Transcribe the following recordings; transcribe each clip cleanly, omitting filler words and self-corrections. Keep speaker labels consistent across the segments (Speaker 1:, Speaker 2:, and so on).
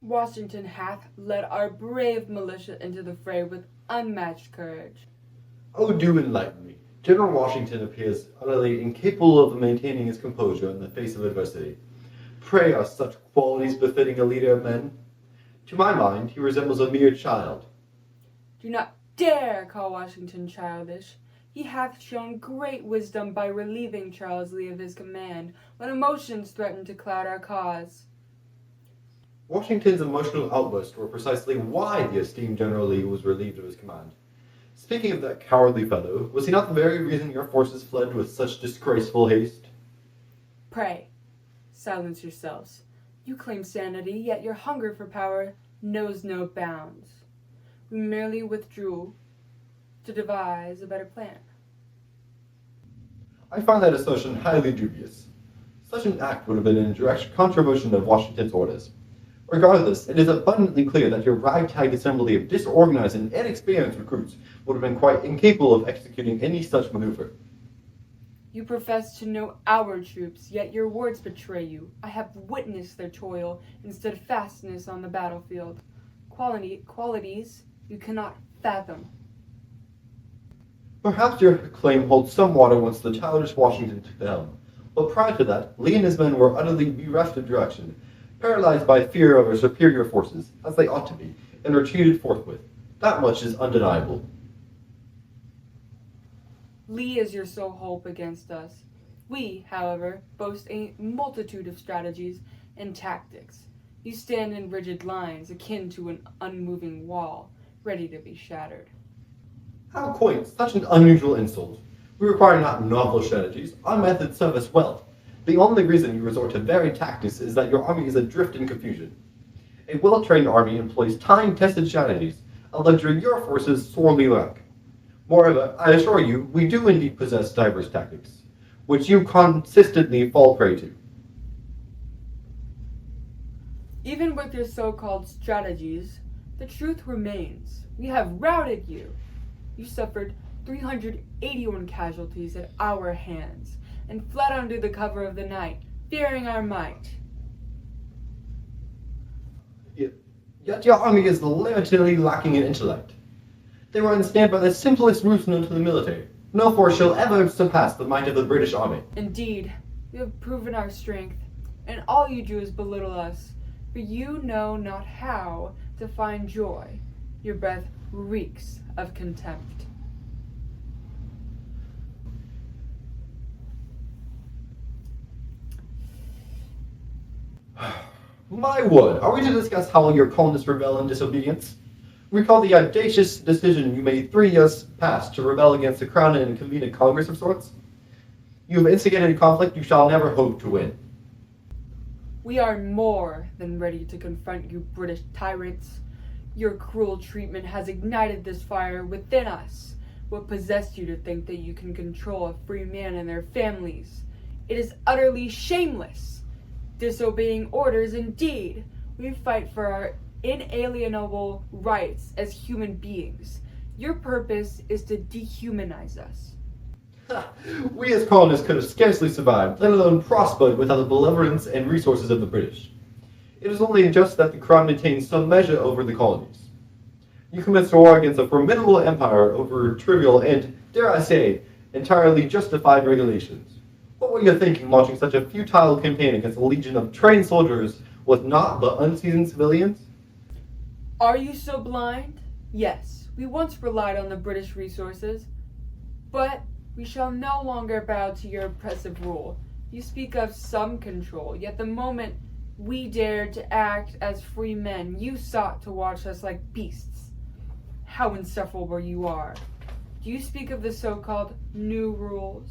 Speaker 1: Washington hath led our brave militia into the fray with unmatched courage.
Speaker 2: Oh, do enlighten me. General Washington appears utterly incapable of maintaining his composure in the face of adversity. Pray, are such qualities befitting a leader of men? To my mind, he resembles a mere child.
Speaker 1: Do not dare call Washington childish. He hath shown great wisdom by relieving Charles Lee of his command when emotions threatened to cloud our cause.
Speaker 2: Washington's emotional outbursts were precisely why the esteemed General Lee was relieved of his command. Speaking of that cowardly fellow, was he not the very reason your forces fled with such disgraceful haste?
Speaker 1: Pray, silence yourselves. You claim sanity, yet your hunger for power knows no bounds. We merely withdrew to devise a better plan.
Speaker 2: I find that assertion highly dubious. Such an act would have been in direct contravention of Washington's orders. Regardless, it is abundantly clear that your ragtag assembly of disorganized and inexperienced recruits would have been quite incapable of executing any such maneuver.
Speaker 1: You profess to know our troops, yet your words betray you. I have witnessed their toil and steadfastness on the battlefield. Qualities you cannot fathom.
Speaker 2: Perhaps your claim holds some water once the childish Washington took the helm, but prior to that, Lee and his men were utterly bereft of direction, paralyzed by fear of our superior forces, as they ought to be, and retreated forthwith. That much is undeniable.
Speaker 1: Lee is your sole hope against us. We, however, boast a multitude of strategies and tactics. You stand in rigid lines, akin to an unmoving wall, ready to be shattered.
Speaker 2: How quaint, such an unusual insult. We require not novel strategies, our methods serve us well. The only reason you resort to varied tactics is that your army is adrift in confusion. A well-trained army employs time-tested strategies, a luxury your forces sorely lack. Moreover, I assure you, we do indeed possess diverse tactics, which you consistently fall prey to.
Speaker 1: Even with your so-called strategies, the truth remains. We have routed you. You suffered 381 casualties at our hands, and fled under the cover of the night, fearing our might.
Speaker 2: Yet your army is literally lacking in intellect. They were ensnared by the simplest routes known to the military. No force shall ever surpass the might of the British army.
Speaker 1: Indeed, we have proven our strength, and all you do is belittle us, for you know not how to find joy. Your breath reeks of contempt.
Speaker 2: My word, are we to discuss how your colonists rebel in disobedience? Recall the audacious decision you made 3 years past to rebel against the crown and convene a congress of sorts? You have instigated a conflict you shall never hope to win.
Speaker 1: We are more than ready to confront you British tyrants. Your cruel treatment has ignited this fire within us. What possessed you to think that you can control a free man and their families? It is utterly shameless. Disobeying orders, indeed. We fight for our inalienable rights as human beings. Your purpose is to dehumanize us.
Speaker 2: We as colonists could have scarcely survived, let alone prospered, without the benevolence and resources of the British. It is only just that the crown maintains some measure over the colonies. You commenced a war against a formidable empire over trivial and, dare I say, entirely justified regulations. What were you thinking launching such a futile campaign against a legion of trained soldiers with naught but unseasoned civilians?
Speaker 1: Are you so blind? Yes, we once relied on the British resources, but we shall no longer bow to your oppressive rule. You speak of some control, yet the moment we dared to act as free men, you sought to watch us like beasts. How insufferable you are. Do you speak of the so-called new rules?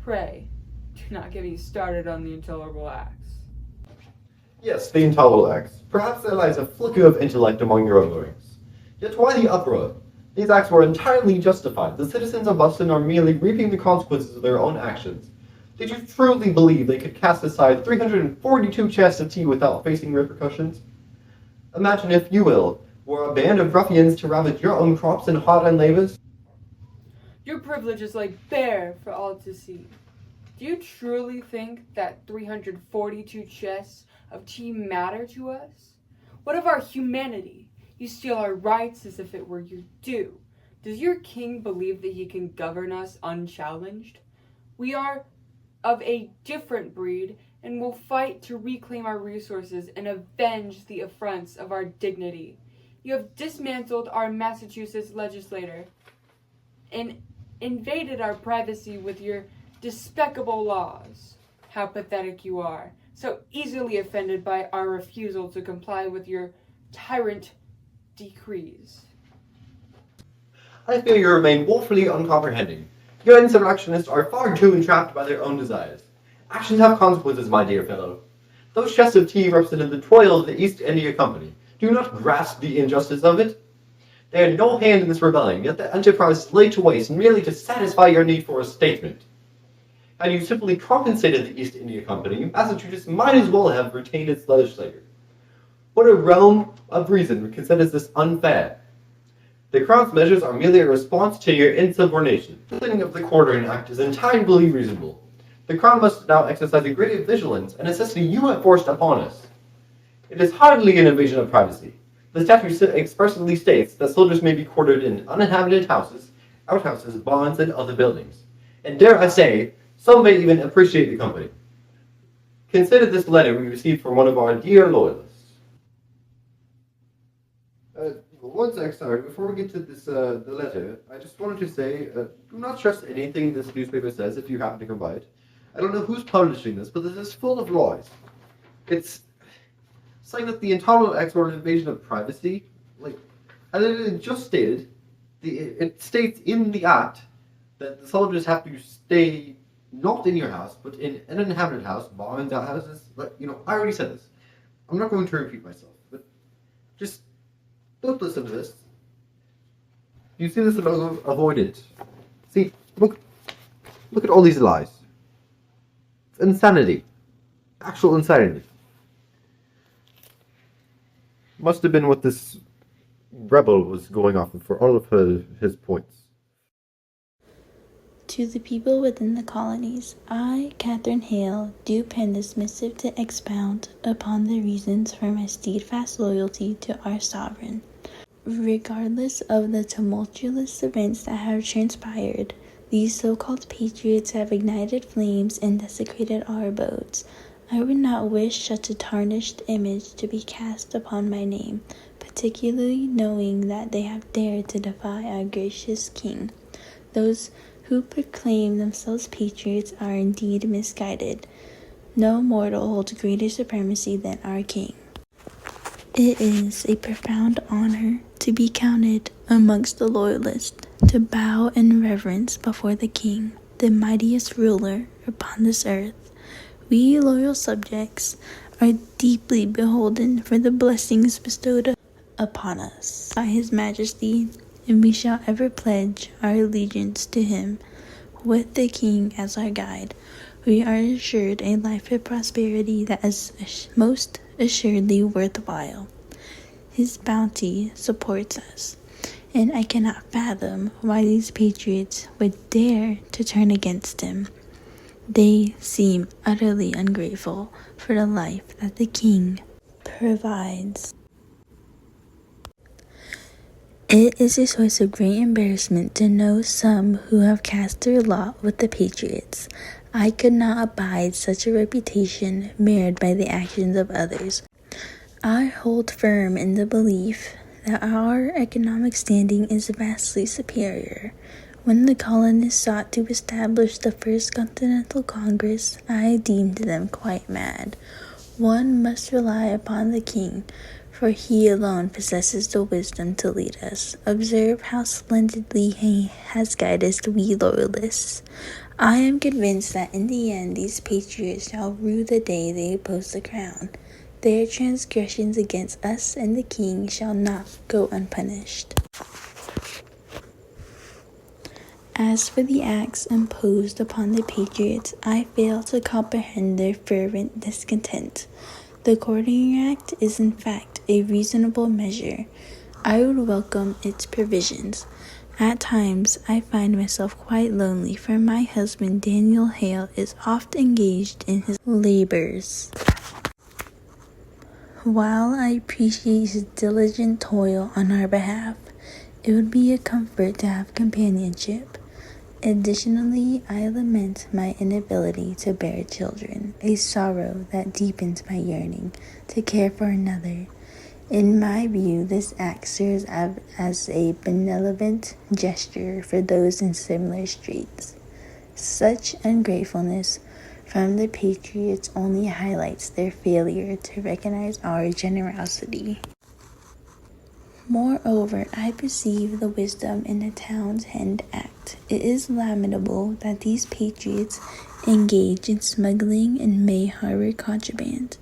Speaker 1: Pray, do not get me started on the intolerable acts.
Speaker 2: Yes, the intolerable acts. Perhaps there lies a flicker of intellect among your own ranks. Yet why the uproar? These acts were entirely justified. The citizens of Boston are merely reaping the consequences of their own actions. Did you truly believe they could cast aside 342 chests of tea without facing repercussions? Imagine, if you will, were a band of ruffians to ravage your own crops and hard-earned labors.
Speaker 1: Your privileges lay bare for all to see. Do you truly think that 342 chests of tea matter to us? What of our humanity? You steal our rights as if it were your due. Does your king believe that he can govern us unchallenged? We are of a different breed and will fight to reclaim our resources and avenge the affronts of our dignity. You have dismantled our Massachusetts legislature and invaded our privacy with your despicable laws. How pathetic you are, so easily offended by our refusal to comply with your tyrant decrees.
Speaker 2: I fear you remain woefully uncomprehending. Your insurrectionists are far too entrapped by their own desires. Actions have consequences, my dear fellow. Those chests of tea represented the toil of the East India Company. Do you not grasp the injustice of it? They had no hand in this rebellion, yet the enterprise is laid to waste merely to satisfy your need for a statement. Had you simply compensated the East India Company, Massachusetts might as well have retained its legislature. What a realm of reason considers this unfair? The Crown's measures are merely a response to your insubordination. The thing of the Quartering Act is entirely reasonable. The Crown must now exercise a greater vigilance, a necessity you have forced upon us. It is hardly an invasion of privacy. The statute expressly states that soldiers may be quartered in uninhabited houses, outhouses, barns, and other buildings. And dare I say, some may even appreciate the company. Consider this letter we received from one of our dear loyalists. One sec, sorry. Before we get to this, the letter, I just wanted to say, do not trust anything this newspaper says if you happen to come by it. I don't know who's publishing this, but this is full of lies. It's saying that the intolerable acts were an invasion of privacy. Like, as it just stated, it states in the act that the soldiers have to stay not in your house, but in an inhabited house, barns, outhouses. But, I already said this. I'm not going to repeat myself, but just don't listen to this. You see this and avoid it. See, look at all these lies. It's insanity. Actual insanity. Must have been what this rebel was going off of for all of his points.
Speaker 3: To the people within the colonies, I, Catherine Hale, do pen this missive to expound upon the reasons for my steadfast loyalty to our sovereign. Regardless of the tumultuous events that have transpired, these so-called patriots have ignited flames and desecrated our abodes. I would not wish such a tarnished image to be cast upon my name, particularly knowing that they have dared to defy our gracious king. Those who proclaim themselves patriots are indeed misguided. No mortal holds greater supremacy than our king. It is a profound honor to be counted amongst the loyalists, to bow in reverence before the king, the mightiest ruler upon this earth. We loyal subjects are deeply beholden for the blessings bestowed upon us by His Majesty, and we shall ever pledge our allegiance to him. With the king as our guide, we are assured a life of prosperity that is most assuredly worthwhile. His bounty supports us, and I cannot fathom why these patriots would dare to turn against him. They seem utterly ungrateful for the life that the king provides. It is a source of great embarrassment to know some who have cast their lot with the patriots. I could not abide such a reputation marred by the actions of others. I hold firm in the belief that our economic standing is vastly superior. When the colonists sought to establish the First Continental Congress, I deemed them quite mad. One must rely upon the king, for he alone possesses the wisdom to lead us. Observe how splendidly he has guided us, we loyalists. I am convinced that in the end these patriots shall rue the day they oppose the crown. Their transgressions against us and the king shall not go unpunished. As for the acts imposed upon the patriots, I fail to comprehend their fervent discontent. The Quartering Act is in fact a reasonable measure. I would welcome its provisions. At times, I find myself quite lonely, for my husband Daniel Hale is oft engaged in his labors. While I appreciate his diligent toil on our behalf, it would be a comfort to have companionship. Additionally, I lament my inability to bear children, a sorrow that deepens my yearning to care for another. In my view, this act serves as a benevolent gesture for those in similar straits. Such ungratefulness from the Patriots only highlights their failure to recognize our generosity. Moreover, I perceive the wisdom in the Townshend Act. It is lamentable that these patriots engage in smuggling and may harbor contraband.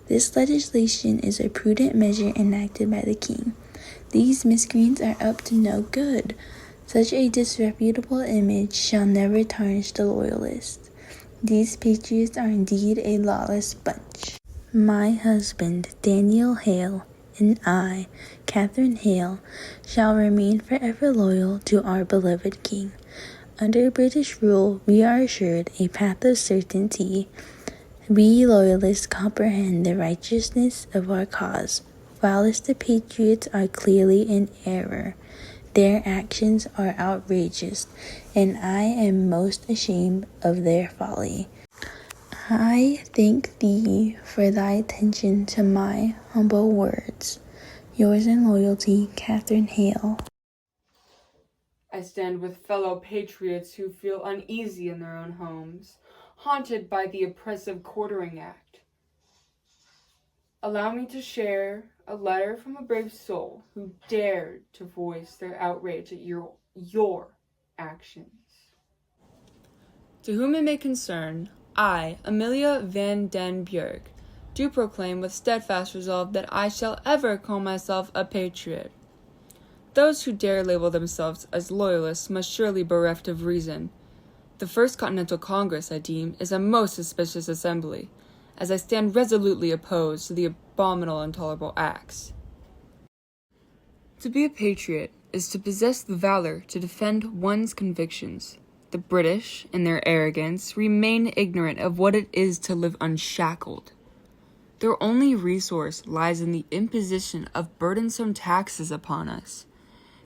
Speaker 3: This legislation is a prudent measure enacted by the king. These miscreants are up to no good. Such a disreputable image shall never tarnish the loyalists. These patriots are indeed a lawless bunch. My husband, Daniel Hale, and I, Catherine Hale, shall remain forever loyal to our beloved king. Under British rule, we are assured a path of certainty. We loyalists comprehend the righteousness of our cause, whilst the patriots are clearly in error. Their actions are outrageous, and I am most ashamed of their folly. I thank thee for thy attention to my humble words. Yours in loyalty, Catherine Hale.
Speaker 1: I stand with fellow patriots who feel uneasy in their own homes, haunted by the oppressive Quartering Act. Allow me to share a letter from a brave soul who dared to voice their outrage at your actions. To whom it may concern, I, Amelia van den Burg, do proclaim with steadfast resolve that I shall ever call myself a patriot. Those who dare label themselves as loyalists must surely be bereft of reason. The First Continental Congress, I deem, is a most suspicious assembly, as I stand resolutely opposed to the abominable and intolerable acts. To be a patriot is to possess the valor to defend one's convictions. The British, in their arrogance, remain ignorant of what it is to live unshackled. Their only resource lies in the imposition of burdensome taxes upon us.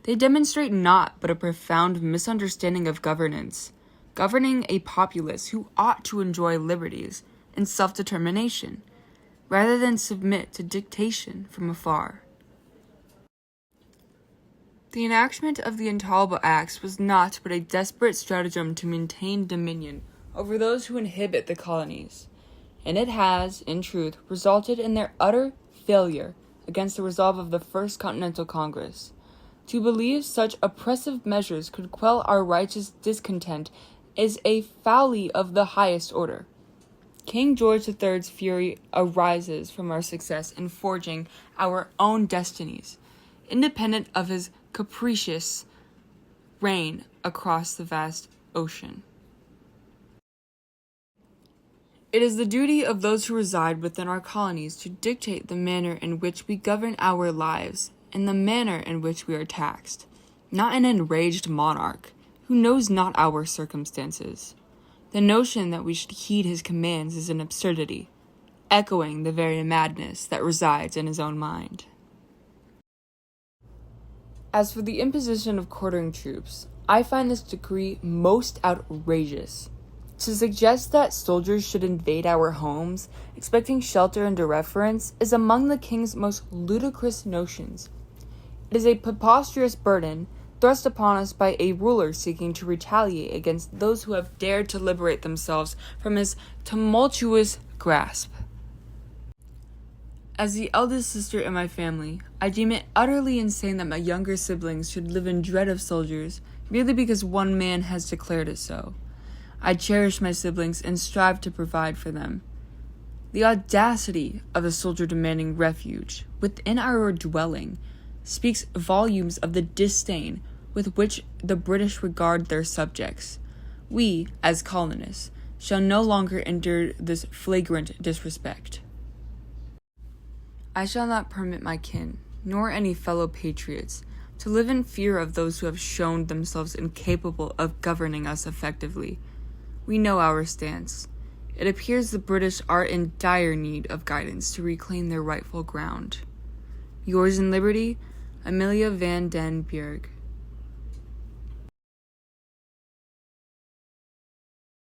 Speaker 1: They demonstrate naught but a profound misunderstanding of governance, governing a populace who ought to enjoy liberties and self-determination, rather than submit to dictation from afar. The enactment of the Intolerable Acts was not but a desperate stratagem to maintain dominion over those who inhabit the colonies, and it has, in truth, resulted in their utter failure against the resolve of the First Continental Congress. To believe such oppressive measures could quell our righteous discontent is a folly of the highest order. King George III's fury arises from our success in forging our own destinies, independent of his capricious reign across the vast ocean. It is the duty of those who reside within our colonies to dictate the manner in which we govern our lives and the manner in which we are taxed, not an enraged monarch who knows not our circumstances. The notion that we should heed his commands is an absurdity, echoing the very madness that resides in his own mind. As for the imposition of quartering troops, I find this decree most outrageous. To suggest that soldiers should invade our homes, expecting shelter and deference, is among the king's most ludicrous notions. It is a preposterous burden thrust upon us by a ruler seeking to retaliate against those who have dared to liberate themselves from his tumultuous grasp. As the eldest sister in my family, I deem it utterly insane that my younger siblings should live in dread of soldiers merely because one man has declared it so. I cherish my siblings and strive to provide for them. The audacity of a soldier demanding refuge within our dwelling speaks volumes of the disdain with which the British regard their subjects. We, as colonists, shall no longer endure this flagrant disrespect. I shall not permit my kin, nor any fellow patriots, to live in fear of those who have shown themselves incapable of governing us effectively. We know our stance.
Speaker 4: It appears the British are in dire need of guidance to reclaim their rightful ground. Yours in liberty, Amelia van den Burg.